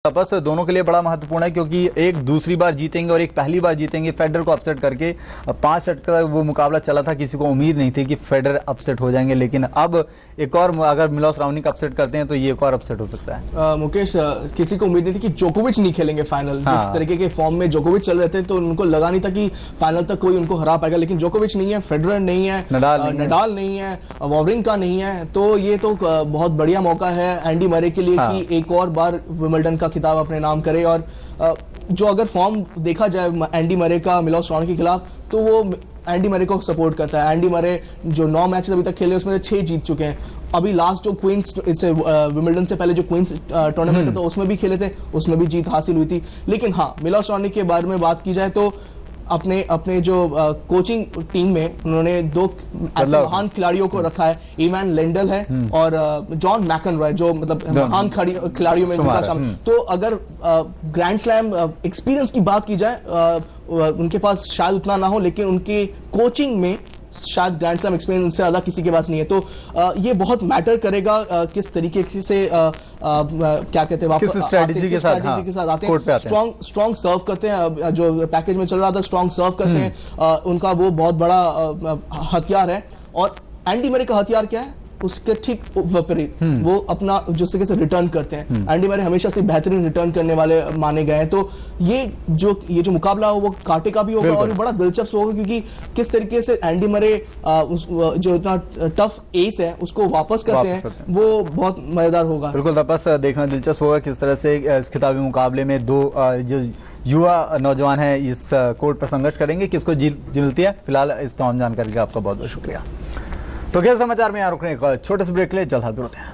बस दोनों के लिए बड़ा महत्वपूर्ण है क्योंकि एक दूसरी बार जीतेंगे और एक पहली बार जीतेंगे। फेडरर को अपसेट करके 5 सेट का वो मुकाबला चला था, किसी को उम्मीद नहीं थी कि फेडरर अपसेट हो जाएंगे, लेकिन अब एक और अगर मिलोस राओनिक अपसेट करते हैं तो ये एक और अपसेट हो सकता है। मुकेश, किसी को उम्मीद नहीं थी कि जोकोविच नहीं खेलेंगे फाइनल। हाँ। जिस तरीके के फॉर्म में जोकोविच चल रहे थे तो उनको लगा नहीं था कि फाइनल तक कोई उनको हरा पाएगा, लेकिन जोकोविच नहीं है, फेडरर नहीं है, नडाल नहीं है, वावरिंका नहीं है, तो ये तो बहुत बढ़िया मौका है एंडी मरे के लिए कि एक और बार विंबलडन का खिताब अपने नाम करे। और जो अगर फॉर्म देखा जाए एंडी मरे का मिलोस राओनिक के खिलाफ, तो वो एंडी मरे को सपोर्ट करता है। एंडी मरे जो 9 मैचेस अभी तक खेले उसमें से 6 जीत चुके हैं। अभी लास्ट जो क्वींस से विंबलडन से पहले जो क्वींस टूर्नामेंट था तो उसमें भी खेले थे, उसमें भी जीत हासिल हुई थी। लेकिन हाँ, मिलोस राओनिक के बारे में बात की जाए तो अपने जो कोचिंग टीम में उन्होंने 2 ऐसे महान खिलाड़ियों को रखा है। इवान लेंडल है और जॉन मैकनरॉय, जो मतलब महान खिलाड़ियों में उनका शामिल। तो अगर ग्रैंड स्लैम एक्सपीरियंस की बात की जाए, उनके पास शायद उतना ना हो, लेकिन उनके कोचिंग में शायद ग्रैंड स्लैम एक्सपीरियंस से ज्यादा किसी के पास नहीं है। तो ये बहुत मैटर करेगा किस तरीके से क्या कहते हैं, किस स्ट्रेटजी के साथ आते हैं। स्ट्रॉन्ग सर्व करते हैं, जो पैकेज में चल रहा था स्ट्रॉन्ग सर्व करते हैं, उनका वो बहुत बड़ा हथियार है। और एंडी मरे का हथियार क्या है, उसके ठीक विपरीत वो अपना जिस तरीके से रिटर्न करते हैं। एंडी मरे हमेशा से बेहतरीन रिटर्न करने वाले माने गए हैं। तो ये जो मुकाबला हो वो कांटे का भी होगा और बड़ा दिलचस्प होगा, क्योंकि किस तरीके से एंडी मरे जो इतना टफ एस है उसको वापस करते हैं, वो बहुत मजेदार होगा। बिल्कुल, वापस देखना दिलचस्प होगा किस तरह से इस खिताबी मुकाबले में 2 जो युवा नौजवान है इस कोर्ट पर संघर्ष करेंगे, किसको जीत मिलती है। फिलहाल इस तमाम जानकारी का आपका बहुत बहुत शुक्रिया। तो क्या समाचार में यहाँ रुकने का छोटे से ब्रेक ले, जल्द हाजिर होते हैं।